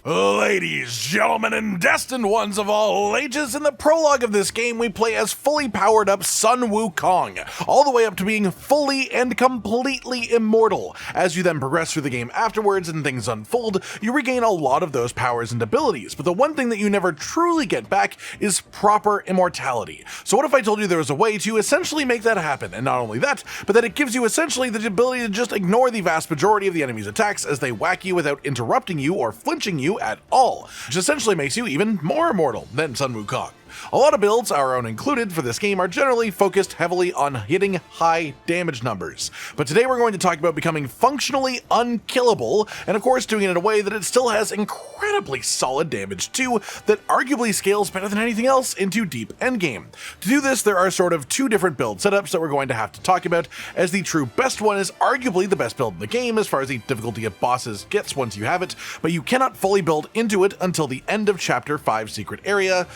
Ladies, gentlemen, and destined ones of all ages, in the prologue of this game we play as fully powered up Sun Wukong, all the way up to being fully and completely immortal. As you then progress through the game afterwards and things unfold, you regain a lot of those powers and abilities, but the one thing that you never truly get back is proper immortality. So what if I told you there was a way to essentially make that happen, and not only that, but that it gives you essentially the ability to just ignore the vast majority of the enemy's attacks as they whack you without interrupting you or flinching you at all, which essentially makes you even more immortal than Sun Wukong. A lot of builds, our own included, for this game are generally focused heavily on hitting high damage numbers, but today we're going to talk about becoming functionally unkillable, and of course doing it in a way that it still has incredibly solid damage too, that arguably scales better than anything else into deep endgame. To do this, there are sort of two different build setups that we're going to have to talk about, as the true best one is arguably the best build in the game as far as the difficulty of bosses gets once you have it, but you cannot fully build into it until the end of Chapter 5 Secret Area,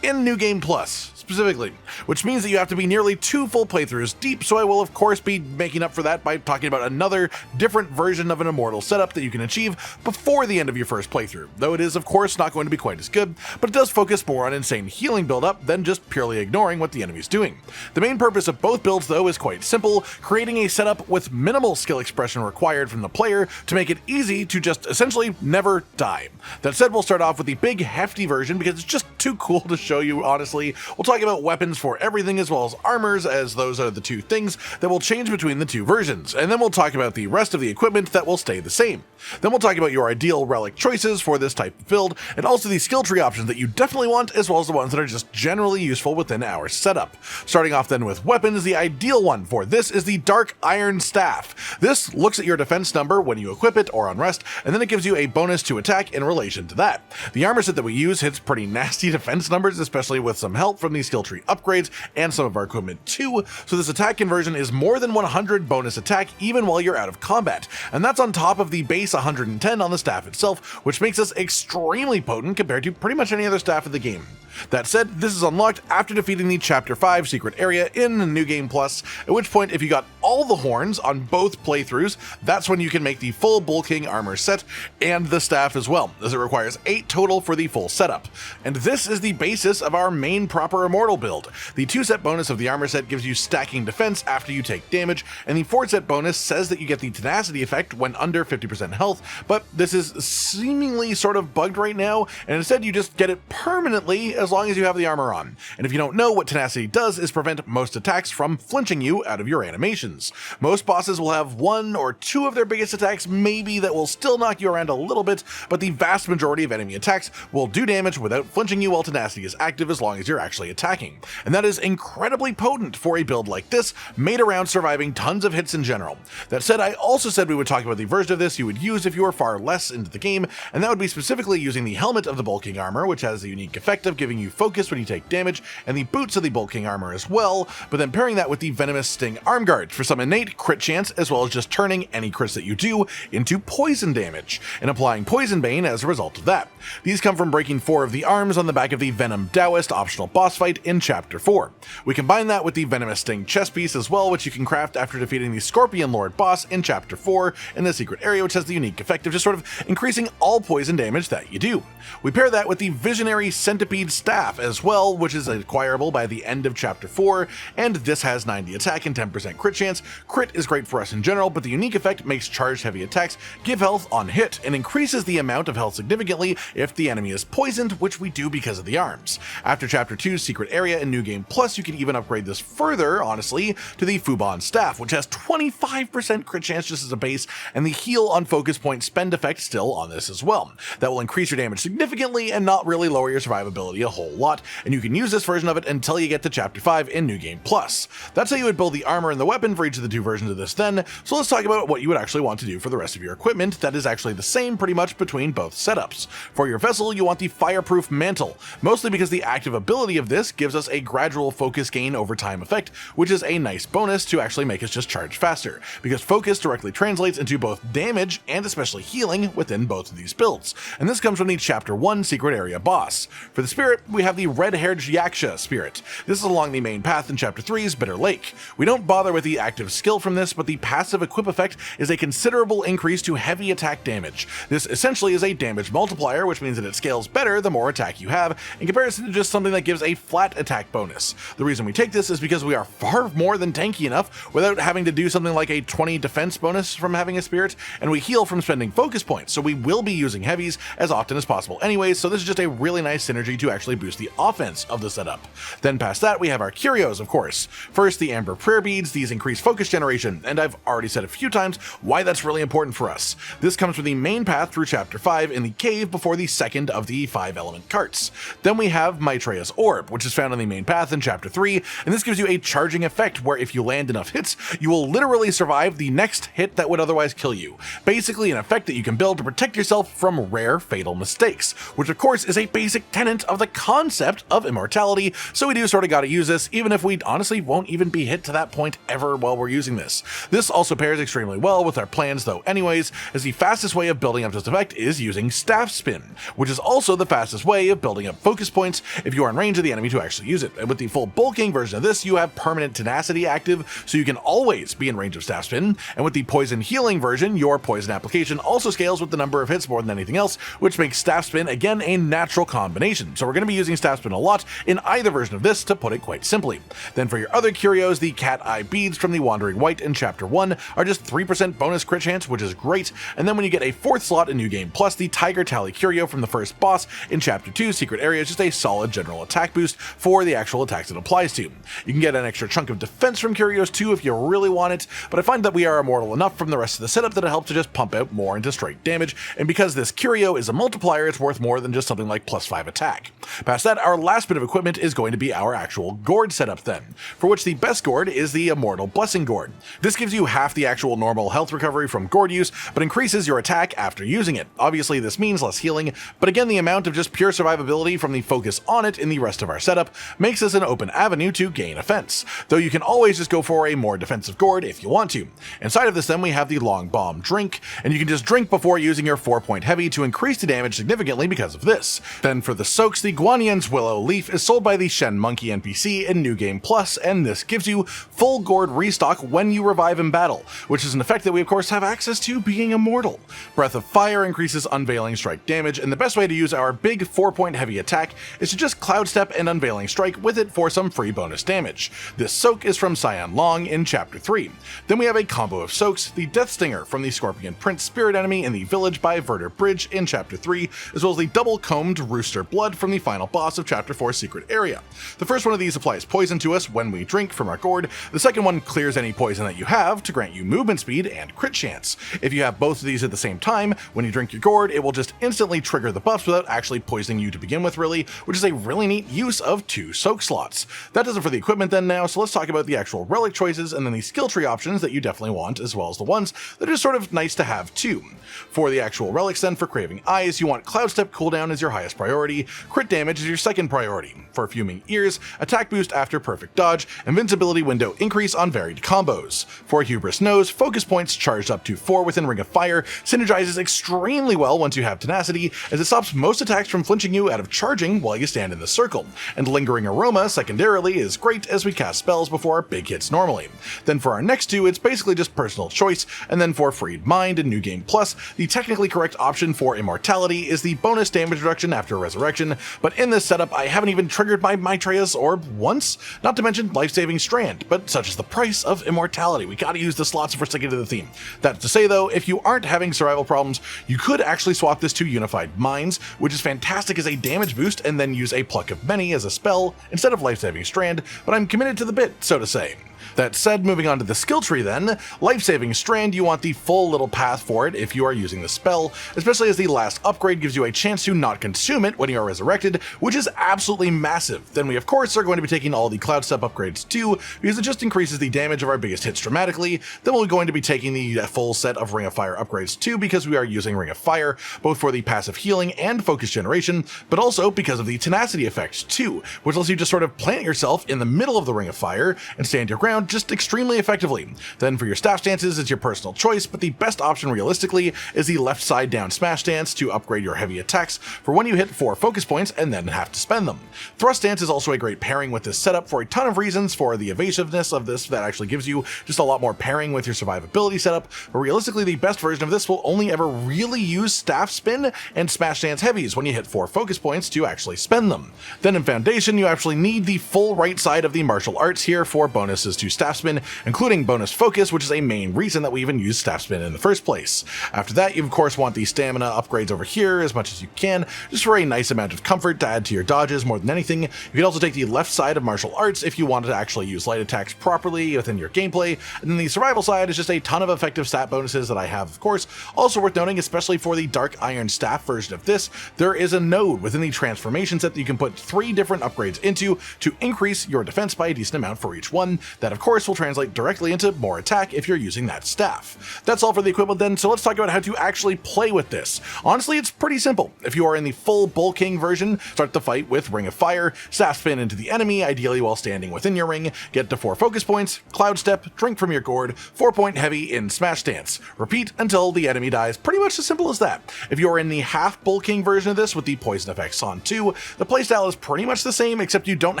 in New Game Plus, specifically, which means that you have to be nearly 2 full playthroughs deep, so I will of course be making up for that by talking about another different version of an immortal setup that you can achieve before the end of your first playthrough, though it is of course not going to be quite as good, but it does focus more on insane healing build-up than just purely ignoring what the enemy's doing. The main purpose of both builds though is quite simple, creating a setup with minimal skill expression required from the player to make it easy to just essentially never die. That said, we'll start off with the big hefty version because it's just too cool to show you, honestly. We'll talk about weapons for everything as well as armors, as those are the two things that will change between the two versions, and then we'll talk about the rest of the equipment that will stay the same. Then we'll talk about your ideal relic choices for this type of build, and also the skill tree options that you definitely want, as well as the ones that are just generally useful within our setup. Starting off then with weapons, the ideal one for this is the Dark Iron Staff. This looks at your defense number when you equip it or on rest, and then it gives you a bonus to attack in relation to that. The armor set that we use hits pretty nasty defense numbers, especially with some help from the skill tree upgrades and some of our equipment too, so this attack conversion is more than 100 bonus attack even while you're out of combat, and that's on top of the base 110 on the staff itself, which makes us extremely potent compared to pretty much any other staff in the game. That said, this is unlocked after defeating the Chapter 5 Secret Area in New Game Plus, at which point if you got all the horns on both playthroughs, that's when you can make the full Bull King armor set and the staff as well, as it requires 8 total for the full setup. And this is the basis of our main proper immortal build. The 2-set bonus of the armor set gives you stacking defense after you take damage, and the 4-set bonus says that you get the tenacity effect when under 50% health, but this is seemingly sort of bugged right now, and instead you just get it permanently as long as you have the armor on. And if you don't know, what tenacity does is prevent most attacks from flinching you out of your animations. Most bosses will have 1 or 2 of their biggest attacks maybe that will still knock you around a little bit, but the vast majority of enemy attacks will do damage without flinching you while tenacity is active as long as you're actually attacking. And that is incredibly potent for a build like this, made around surviving tons of hits in general. That said, I also said we would talk about the version of this you would use if you were far less into the game, and that would be specifically using the helmet of the Bull King armor, which has the unique effect of giving you focus when you take damage, and the boots of the Bull King armor as well, but then pairing that with the Venomous Sting arm guard for some innate crit chance, as well as just turning any crits that you do into poison damage, and applying Poison Bane as a result of that. These come from breaking 4 of the arms on the back of the Venom Taoist optional boss fight in Chapter 4. We combine that with the Venomous Sting chest piece as well, which you can craft after defeating the Scorpion Lord boss in Chapter 4 in the Secret Area, which has the unique effect of just sort of increasing all poison damage that you do. We pair that with the Visionary Centipede Staff as well, which is acquirable by the end of Chapter 4, and this has 90 attack and 10% crit chance. Crit is great for us in general, but the unique effect makes charged heavy attacks give health on hit, and increases the amount of health significantly if the enemy is poisoned, which we do because of the arms. After Chapter 2's Secret Area in New Game Plus, you can even upgrade this further, honestly, to the Fubon Staff, which has 25% crit chance just as a base, and the heal on focus point spend effect still on this as well. That will increase your damage significantly and not really lower your survivability a whole lot, and you can use this version of it until you get to Chapter 5 in New Game Plus. That's how you would build the armor and the weapon for each of the 2 versions of this then, so let's talk about what you would actually want to do for the rest of your equipment that is actually the same pretty much between both setups. For your vessel, you want the Fireproof Mantle, mostly because the active ability of this gives us a gradual focus gain over time effect, which is a nice bonus to actually make us just charge faster, because focus directly translates into both damage and especially healing within both of these builds, and this comes from the Chapter 1 Secret Area boss. For the spirit, we have the Red-Haired Yaksha spirit. This is along the main path in Chapter 3's Bitter Lake. We don't bother with the active skill from this, but the passive equip effect is a considerable increase to heavy attack damage. This essentially is a damage multiplier, which means that it scales better the more attack you have, in comparison to just something that gives a flat attack bonus. The reason we take this is because we are far more than tanky enough without having to do something like a 20 defense bonus from having a spirit, and we heal from spending focus points, so we will be using heavies as often as possible anyways, so this is just a really nice synergy to actually boost the offense of the setup. Then past that, we have our curios, of course. First, the Amber Prayer Beads. These increase focus generation, and I've already said a few times why that's really important for us. This comes from the main path through Chapter 5 in the cave before the second of the 5-element carts. Then we have Maitreya's Orb, which is found on the main path in Chapter 3, and this gives you a charging effect where if you land enough hits, you will literally survive the next hit that would otherwise kill you. Basically an effect that you can build to protect yourself from rare fatal mistakes, which of course is a basic tenet of the concept of immortality, so we do sort of gotta use this, even if we honestly won't even be hit to that point ever while we're using this. This also pairs extremely well with our plans though anyways, as the fastest way of building up this effect is using Staff Spin, which is also the fastest way of building up focus points if you are in range of the enemy to actually use it. And with the full bulking version of this, you have permanent tenacity active, so you can always be in range of Staff Spin, and with the poison healing version, your poison application also scales with the number of hits more than anything else, which makes Staff Spin again a natural combination. So we're going to be using Staff Spin a lot in either version of this, to put it quite simply. Then for your other curios, the Cat Eye Beads from the Wandering Wight in Chapter 1 are just 3% bonus crit chance, which is great, and then when you get a 4th slot in New Game Plus, the Tiger Tally Curio from the first boss in Chapter 2 Secret Area is just a solid general attack boost for the actual attacks it applies to. You can get an extra chunk of defense from curios too if you really want it, but I find that we are immortal enough from the rest of the setup that it helps to just pump out more into straight damage, and because this curio is a multiplier, it's worth more than just something like +5 attack. Past that, our last bit of equipment is going to be our actual gourd setup then, for which the best gourd is the Immortal Blessing Gourd. This gives you half the actual normal health recovery from gourd use, but increases your attack after using it. Obviously this means less healing, but again the amount of just pure survivability from the focus on it in the rest of our setup makes this an open avenue to gain offense, though you can always just go for a more defensive gourd if you want to. Inside of this then we have the Long Bomb Drink, and you can just drink before using your 4-point heavy to increase the damage significantly because of this. Then for the soaks, the Guanyan's Willow Leaf is sold by the Shen Monkey NPC in New Game Plus, and this gives you full gourd restock when you revive in battle, which is an effect that we of course have access to being immortal. Breath of Fire increases Unveiling Strike damage, and the best way to use our big 4-point heavy attack is to just Cloud Step and Unveiling Strike with it for some free bonus damage. This soak is from Cyan Long in Chapter 3. Then we have a combo of soaks, the Death Stinger from the Scorpion Prince Spirit Enemy in the Village by Verter Bridge in Chapter 3, as well as the Double-Combed Rooster Blood from the final boss of Chapter 4 Secret Area. The first one of these applies poison to us when we drink from our gourd, the second one clears any poison that you have to grant you movement speed and crit chance. If you have both of these at the same time, when you drink your gourd, it will just instantly trigger the buffs without actually poisoning you to begin with really, which is a really neat use of 2 soak slots. That does it for the equipment then now, so let's talk about the actual relic choices and then the skill tree options that you definitely want, as well as the ones that are sort of nice to have too. For the actual relics then, for Craving Eyes, you want Cloud Step cooldown as your highest priority, crit damage is your second priority. For Fuming Ears, attack boost after perfect dodge, invincibility window increase on varied combos. For Hubris Nose, focus points charged up to 4 within Ring of Fire synergizes extremely well once you have tenacity, as it stops most attacks from flinching you out of charging while you stand in the circle, and Lingering Aroma secondarily is great as we cast spells before our big hits normally. Then for our next two, it's basically just personal choice, and then for Freed Mind and New Game Plus, the technically correct option for Immortality is the bonus damage reduction after Resurrection, but in this setup I haven't even triggered my Maitreya's Orb once, not to mention Life-Saving Strand, but such is the price of Immortality, we gotta use the slots if we're sticking to the theme. That's to say though, if you aren't having survival problems, you could actually swap this to Unified Minds, which is fantastic as a damage boost, and then use a Pluck of Many as a spell instead of Life-Saving Strand, but I'm committed to the bit, so to say. That said, moving on to the skill tree then, Life-Saving Strand, you want the full little path for it if you are using the spell, especially as the last upgrade gives you a chance to not consume it when you are resurrected, which is absolutely massive. Then we of course are going to be taking all the Cloud Step upgrades too, because it just increases the damage of our biggest hits dramatically. Then we're going to be taking the full set of Ring of Fire upgrades too, because we are using Ring of Fire, both for the passive healing and focus generation, but also because of the tenacity effect too, which lets you just sort of plant yourself in the middle of the Ring of Fire and stand your ground ground just extremely effectively. Then for your staff stances, it's your personal choice, but the best option realistically is the left side down smash stance to upgrade your heavy attacks for when you hit 4 focus points and then have to spend them. Thrust stance is also a great pairing with this setup for a ton of reasons, for the evasiveness of this that actually gives you just a lot more pairing with your survivability setup, but realistically the best version of this will only ever really use staff spin and smash stance heavies when you hit 4 focus points to actually spend them. Then in Foundation, you actually need the full right side of the martial arts here for bonuses to staff spin, including bonus focus, which is a main reason that we even use staff spin in the first place. After that, you of course want the stamina upgrades over here as much as you can, just for a nice amount of comfort to add to your dodges more than anything. You can also take the left side of martial arts if you wanted to actually use light attacks properly within your gameplay, and then the survival side is just a ton of effective stat bonuses that I have, of course. Also worth noting, especially for the Dark Iron Staff version of this, there is a node within the transformation set that you can put 3 different upgrades into to increase your defense by a decent amount for each one. That of course will translate directly into more attack if you're using that staff. That's all for the equipment then, so let's talk about how to actually play with this. Honestly, it's pretty simple. If you are in the full Bull King version, start the fight with Ring of Fire, staff spin into the enemy, ideally while standing within your ring, get to 4 focus points, cloud step, drink from your gourd, 4-point heavy in smash stance. Repeat until the enemy dies. Pretty much as simple as that. If you're in the half Bull King version of this with the poison effects on 2, the playstyle is pretty much the same, except you don't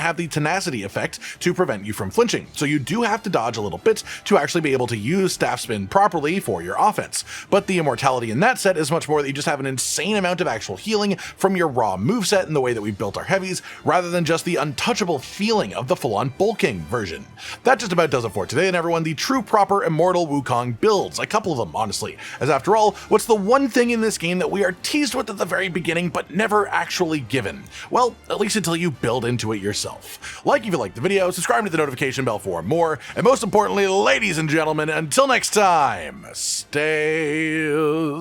have the tenacity effect to prevent you from flinching. So you do have to dodge a little bit to actually be able to use staff spin properly for your offense. But the immortality in that set is much more that you just have an insane amount of actual healing from your raw moveset in the way that we built our heavies, rather than just the untouchable feeling of the full-on Bull King version. That just about does it for today, and everyone, the true proper immortal Wukong builds. A couple of them, honestly, as after all, what's the one thing in this game that we are teased with at the very beginning but never actually given? Well, at least until you build into it yourself. Like if you liked the video, subscribe to the notification bell for more, and most importantly, ladies and gentlemen, until next time, stay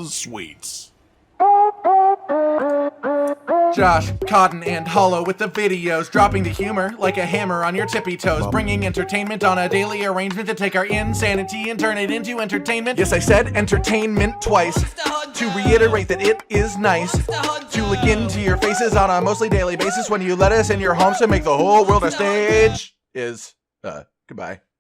sweet. Josh, Cotton, and Hollow with the videos, dropping the humor like a hammer on your tippy toes, bringing entertainment on a daily arrangement to take our insanity and turn it into entertainment. Yes, I said entertainment twice, to reiterate that it is nice to look into your faces on a mostly daily basis when you let us in your homes to make the whole world a stage. Goodbye.